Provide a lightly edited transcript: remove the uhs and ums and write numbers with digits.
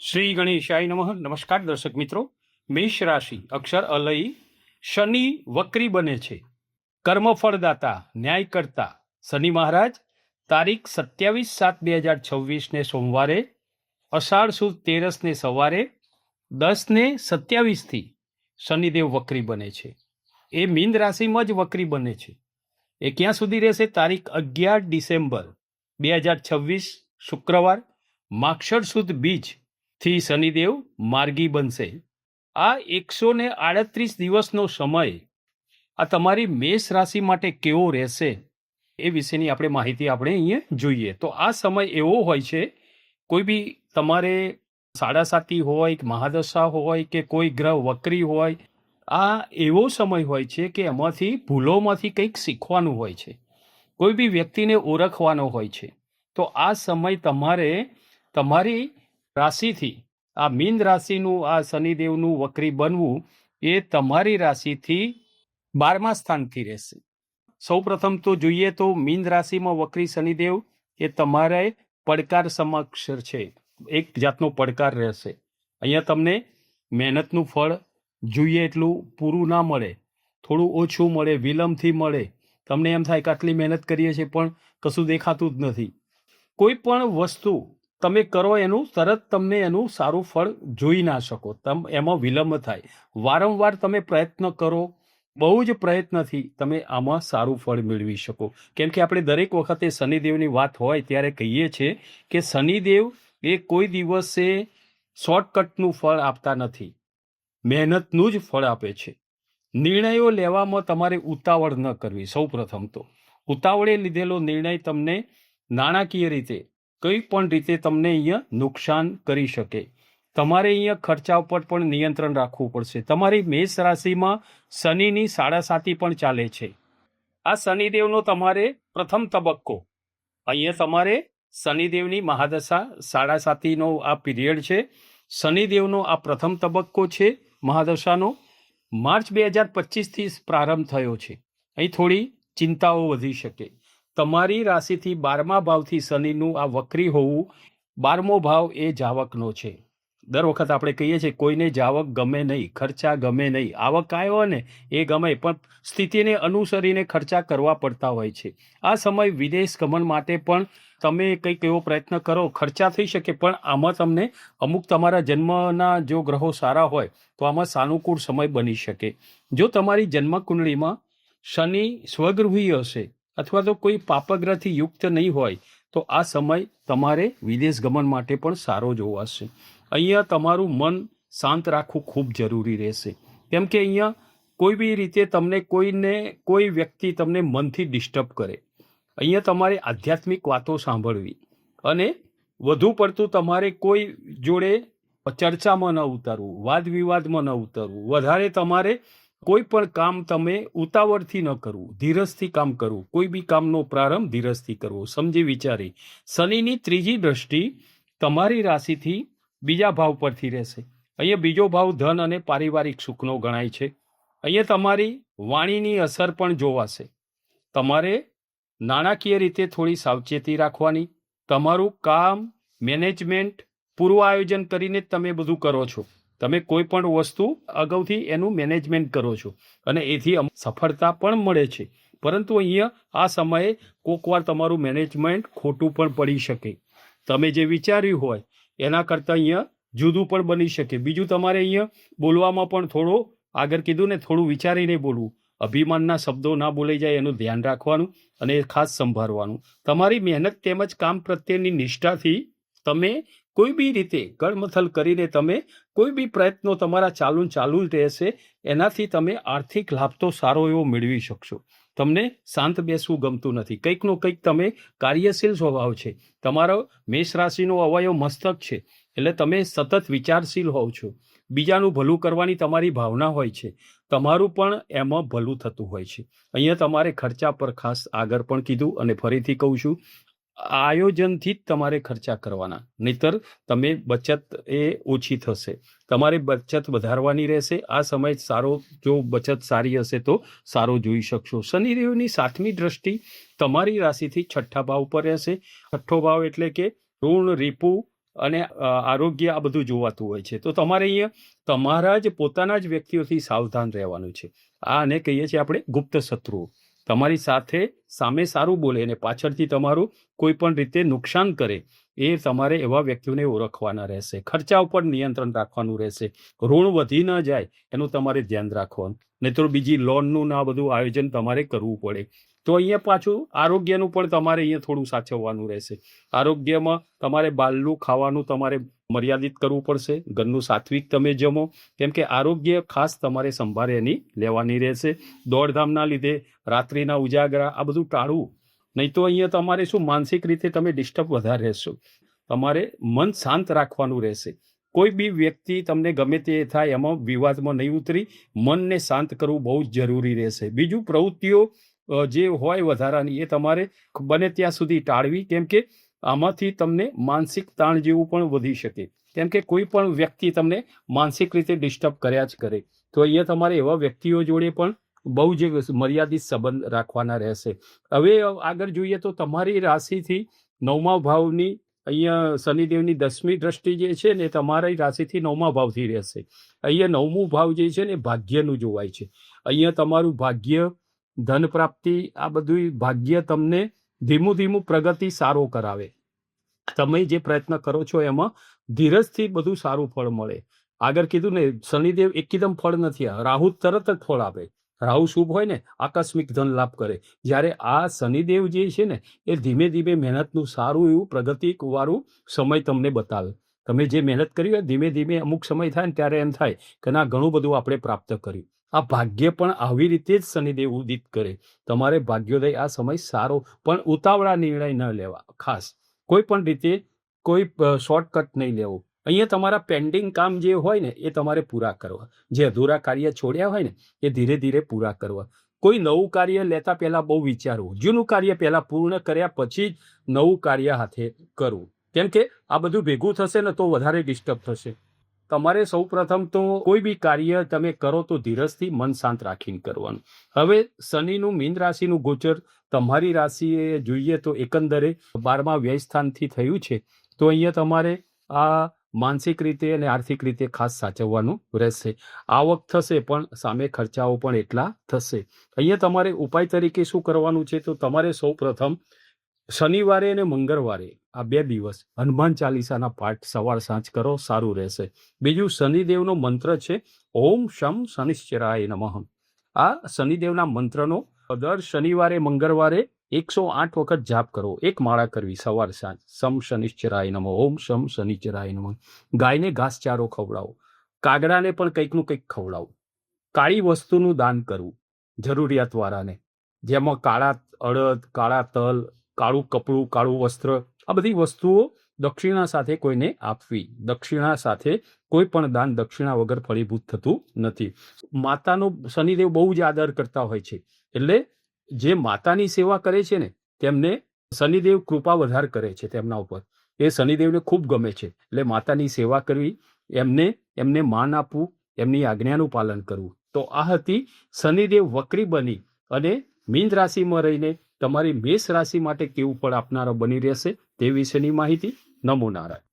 શ્રી ગણેશાય નમઃ. નમસ્કાર દર્શક મિત્રો. મેષ રાશિ, અક્ષર અલઈ. શનિ વક્રી બને છે. કર્મફળદાતા, ન્યાયકર્તા શનિ મહારાજ તારીખ 27/7/2026 સોમવારે, અષાઢ સુદ 13 સવારે 10:27 શનિદેવ વક્રી બને છે. એ મીન રાશિમાં જ વક્રી બને છે. એ ક્યાં સુધી રહેશે? તારીખ 11 ડિસેમ્બર 2026 શુક્રવાર, માક્ષર સુદ બીજ થી શનિદેવ માર્ગી બનશે. આ 138 દિવસનો સમય આ તમારી મેષ રાશિ માટે કેવો રહેશે એ વિશેની આપણે માહિતી અહીંયા જોઈએ. તો આ સમય એવો હોય છે, કોઈ બી તમારે સાડાસાતી હોય, મહાદશા હોય કે કોઈ ગ્રહ વક્રી હોય, આ એવો સમય હોય છે કે એમાંથી ભૂલોમાંથી કંઈક શીખવાનું હોય છે, કોઈ બી વ્યક્તિને ઓળખવાનો હોય છે. તો આ સમય તમારે તમારી રાશિથી, આ મીન રાશિનું આ શનિદેવનું વક્રી બનવું એ તમારી રાશિથી 12મા સ્થાનથી રહેશે. સૌ પ્રથમ તો જોઈએ તો મીન રાશિમાં વક્રી શનિદેવ એ તમારે પડકાર સમક્ષ છે, એક જાતનો પડકાર રહેશે. અહીંયા તમને મહેનતનું ફળ જોઈએ એટલું પૂરું ના મળે, થોડું ઓછું મળે, વિલંબથી મળે. તમને એમ થાય કે આટલી મહેનત કરીએ છીએ પણ કશું દેખાતું જ નથી. કોઈ પણ વસ્તુ તમે કરો એનું તરત તમને એનું સારું ફળ જોઈ ના શકો, એમાં વિલંબ થાય. વારંવાર તમે પ્રયત્ન કરો, બહુ જ પ્રયત્નથી તમે આમાં સારું ફળ મેળવી શકો. કેમ કે આપણે દરેક વખતે શનિદેવની વાત હોય ત્યારે કહીએ છીએ કે શનિદેવ એ કોઈ દિવસે શોર્ટકટનું ફળ આપતા નથી, મહેનતનું જ ફળ આપે છે. નિર્ણયો લેવામાં તમારે ઉતાવળ ન કરવી. સૌ પ્રથમ તો ઉતાવળે લીધેલો નિર્ણય તમને નાણાકીય રીતે કોઈ પણ રીતે તમને અહીંયા નુકસાન કરી શકે. તમારે અહીંયા ખર્ચા ઉપર પણ નિયંત્રણ રાખવું પડશે. તમારી મેષ રાશિમાં શનિની સાડાસાતી પણ ચાલે છે. આ શનિદેવનો તમારે પ્રથમ તબક્કો, અહીંયા તમારે શનિદેવની મહાદશા સાડાસાતીનો આ પીરિયડ છે. શનિદેવનો આ પ્રથમ તબક્કો છે મહાદશાનો. માર્ચ 2025થી પ્રારંભ થયો છે. અહીં થોડી ચિંતાઓ વધી શકે. તમારી રાશિથી 12મા ભાવથી શનિનું આ વક્રી હોવું, 12મો ભાવ એ જાવકનો છે. દર વખત આપણે કહીએ છીએ કોઈને જાવક ગમે નહીં, ખર્ચા ગમે નહીં. આવક આવ્યો ને એ ગમે, પણ સ્થિતિને અનુસરીને ખર્ચા કરવા પડતા હોય છે. આ સમય વિદેશ ગમન માટે પણ તમે કંઈક એવો પ્રયત્ન કરો, ખર્ચા થઈ શકે, પણ આમાં તમને અમુક તમારા જન્મના જો ગ્રહો સારા હોય તો આમાં સાનુકૂળ સમય બની શકે. જો તમારી જન્મકુંડળીમાં શનિ સ્વગૃહી હશે અથવા તો કોઈ પાપગ્રહથી યુક્ત નહીં હોય તો આ સમય તમારે વિદેશ ગમન માટે પણ સારો જોવાશે. અહીંયા તમારું મન શાંત રાખવું ખૂબ જરૂરી રહેશે. કેમ કે અહીંયા કોઈ બી રીતે તમને કોઈ વ્યક્તિ તમને મનથી ડિસ્ટર્બ કરે. અહીંયા તમારે આધ્યાત્મિક વાતો સાંભળવી અને વધુ પડતું તમારે કોઈ જોડે ચર્ચામાં ન ઉતરવું, વાદ વિવાદમાં ન ઉતરવું. વધારે તમારે કોઈ પણ કામ તમે ઉતાવળથી ન કરવું, ધીરજથી કામ કરવું. કોઈ બી કામનો પ્રારંભ ધીરજથી કરવો, સમજી વિચારી. શનિની ત્રીજી દ્રષ્ટિ તમારી રાશિથી બીજા ભાવ પરથી રહેશે. અહીંયા બીજો ભાવ ધન અને પારિવારિક સુખનો ગણાય છે. અહીંયા તમારી વાણીની અસર પણ જોવાશે. તમારે નાણાકીય રીતે થોડી સાવચેતી રાખવાની. તમારું કામ મેનેજમેન્ટ પૂર્વ આયોજન કરીને તમે બધું કરો છો. તમે કોઈ પણ વસ્તુ અગાઉથી એનું મેનેજમેન્ટ કરો છો અને એથી સફળતા પણ મળે છે. પરંતુ અહીંયા આ સમયે કોકવાર તમારું મેનેજમેન્ટ ખોટું પણ પડી શકે. તમે જે વિચાર્યું હોય એના કરતાં અહીંયા જુદું પણ બની શકે. બીજું, તમારે અહીંયા બોલવામાં પણ થોડો, આગળ કીધું ને, થોડું વિચારીને બોલવું. અભિમાનના શબ્દો ના બોલાઈ જાય એનું ધ્યાન રાખવાનું અને ખાસ સંભાળવાનું. તમારી મહેનત તેમજ કામ પ્રત્યેની નિષ્ઠાથી તમે કોઈ બી રીતે ગળમથલ કરીને તમે કોઈ બી પ્રયત્નો તમારા ચાલુ જ રહેશે. એનાથી તમે આર્થિક લાભ તો સારો એવો મેળવી શકશો. તમને શાંત બેસવું ગમતું નથી, કંઈકનો કંઈક તમે કાર્યશીલ સ્વભાવ છે. તમારો મેષ રાશિનો અવયવ મસ્તક છે, એટલે તમે સતત વિચારશીલ હોવ છો. બીજાનું ભલું કરવાની તમારી ભાવના હોય છે. તમારું પણ એમાં ભલું થતું હોય છે. અહીંયા તમારે ખર્ચા પર ખાસ આગળ પણ કીધું અને ફરીથી કહું છું, આયોજનથી જ તમારે ખર્ચા કરવાના, નહીતર તમે બચત એ ઓછી થશે. તમારે બચત વધારવાની રહેશે. આ સમય સારો, જો બચત સારી હશે તો સારો જોઈ શકશો. શનિદેવની 7મી દ્રષ્ટિ તમારી રાશિથી 6ઠ્ઠા ભાવ પર રહેશે. 6ઠ્ઠો ભાવ એટલે કે ઋણ, રીપુ અને આરોગ્ય આ બધું જોવાતું હોય છે. તો તમારે અહીંયા તમારા જ પોતાના જ વ્યક્તિઓથી સાવધાન રહેવાનું છે. આને કહીએ છીએ આપણે ગુપ્ત શત્રુઓ. તમારી સાથે સામે સારું બોલે અને પાછળથી તમારું કોઈ પણ રીતે નુકસાન કરે, એ તમારે એવા વ્યક્તિઓને ઓળખવાના રહેશે. ખર્ચા ઉપર નિયંત્રણ રાખવાનું રહેશે. ઋણ વધી ન જાય એનું તમારે ધ્યાન રાખવાનું. નહીં તો બીજી લોનનું આ બધું આયોજન તમારે કરવું પડે. તો અહીંયા પાછું આરોગ્યનું પણ તમારે અહીંયા થોડું સાચવવાનું રહેશે. આરોગ્યમાં તમારે બહારનું ખાવાનું તમારે મર્યાદિત કરવું પડશે. ઘરનું સાત્વિક તમે જમો, કેમ કે આરોગ્ય ખાસ તમારે સંભાળે એની લેવાની રહેશે. દોડધામના લીધે રાત્રિના ઉજાગરા આ બધું ટાળવું. નહીં તો અહીંયા તમારે શું માનસિક રીતે તમે ડિસ્ટર્બ વધારે રહેશો. તમારે મન શાંત રાખવાનું રહેશે. કોઈ બી વ્યક્તિ તમને ગમે તે થાય એમાં વિવાદમાં નહીં ઉતરી, મનને શાંત કરવું બહુ જ જરૂરી રહેશે. બીજું, પ્રવૃત્તિઓ જે હોય વધારાની એ તમારે બને ત્યાં સુધી ટાળવી, કેમ કે આમાંથી તમને માનસિક તાણ જેવું પણ વધી શકે. કેમ કે કોઈ પણ વ્યક્તિ તમને માનસિક રીતે ડિસ્ટર્બ કર્યા જ કરે. તો અહીંયા તમારે એવા વ્યક્તિઓ જોડે પણ બહુ જ મર્યાદિત સંબંધ રાખવાના રહેશે. હવે આગળ જોઈએ તો તમારી રાશિથી 9મા ભાવની અહીંયા શનિદેવની 10મી દ્રષ્ટિ જે છે ને તમારી રાશિથી 9મા ભાવથી રહેશે. અહીંયા 9મું ભાવ જે છે ને ભાગ્યનું જોવાય છે. અહીંયા તમારું ભાગ્ય, ધન પ્રાપ્તિ, આ બધું ભાગ્ય તમને ધીમું ધીમું પ્રગતિ સારો કરાવે. તમે જે પ્રયત્ન કરો છો એમાં ધીરજથી બધું સારું ફળ મળે. આગળ કીધું ને, શનિદેવ એકદમ ફળ નથી, રાહુ તરત જ ફળ આપે. રાહુ શુભ હોય ને આકસ્મિક ધન લાભ કરે, જ્યારે આ શનિદેવ જે છે ને એ ધીમે ધીમે મહેનતનું સારું એવું પ્રગતિવાળું સમય તમને બતાવે. તમે જે મહેનત કરી હોય ધીમે ધીમે અમુક સમય થાય ને ત્યારે એમ થાય કે ના, ઘણું બધું આપણે પ્રાપ્ત કર્યું. આ ભાગ્ય પણ આવી રીતે જ શનિદેવ ઉદિત કરે. તમારે ભાગ્યોદય આ સમય સારો, પણ ઉતાવળા નિર્ણય ન લેવા. ખાસ કોઈ પણ રીતે કોઈ શોર્ટકટ નહીં લેવું. અહીંયા તમારા પેન્ડિંગ કામ જે હોય ને એ તમારે પૂરા કરવા. જે અધૂરા કાર્ય છોડ્યા હોય ને એ ધીરે ધીરે પૂરા કરવા. કોઈ નવું કાર્ય લેતા પહેલા બહુ વિચારવું. જૂનું કાર્ય પહેલા પૂર્ણ કર્યા પછી જ નવું કાર્ય હાથે કરવું. કેમ કે આ બધું ભેગું થશે ને તો વધારે ડિસ્ટર્બ થશે. તમારે સૌ પ્રથમ તો કોઈ બી કાર્ય તમે કરો તો ધીરજથી મન શાંત રાખીને કરવાનું. હવે શનિનું મીન રાશિનું ગોચર તમારી રાશિએ જોઈએ તો એકંદરે 12મા વ્યય સ્થાનથી થયું છે. તો અહીંયા તમારે આ માનસિક રીતે અને આર્થિક રીતે ખાસ સાચવવાનું રહેશે. આવક થશે પણ સામે ખર્ચાઓ પણ એટલા થશે. અહીંયા તમારે ઉપાય તરીકે શું કરવાનું છે, તો તમારે સૌ પ્રથમ શનિવારે અને મંગળવારે આ 2 દિવસ હનુમાન ચાલીસાના પાઠ સવાર સાંજ કરો, સારું રહેશે. બીજું, શનિદેવનો મંત્ર છે ઓમ શમ શનિશ્ચરાય નમઃ. આ શનિદેવના મંત્રનો દર શનિવારે મંગળવારે 108 વખત જાપ કરો. એક માળા કરવી સવાર સાંજ. શમ શનિશ્ચરાય નમઃ, ઓમ શમ શનિશ્ચરાય નમઃ. ગાયને ઘાસચારો ખવડાવો. કાગડાને પણ કંઈકનું કંઈક ખવડાવો. કાળી વસ્તુનું દાન કરવું જરૂરિયાતવાળાને, જેમાં કાળા અડદ, કાળા તલ, કાળું કપડું, કાળું વસ્ત્ર, આ બધી વસ્તુઓ દક્ષિણા સાથે કોઈને આપવી. દક્ષિણા સાથે કોઈ પણ દાન દક્ષિણા વગર ફળીભૂત થતું નથી. માતાનો શનિદેવ બહુ જ આદર કરતા હોય છે, એટલે જે માતાની સેવા કરે છે ને તેમને શનિદેવ કૃપા વધારે કરે છે તેમના ઉપર. એ શનિદેવને ખૂબ ગમે છે. એટલે માતાની સેવા કરવી, એમને માન આપવું, એમની આજ્ઞાનું પાલન કરવું. તો આ હતી શનિદેવ વક્રી બની અને મીન રાશિમાં રહીને તમારી મેષ રાશિ માટે કેવું ફળ આપનારો બની રહેશે તે વિશેની માહિતી. નમો નારાયણ.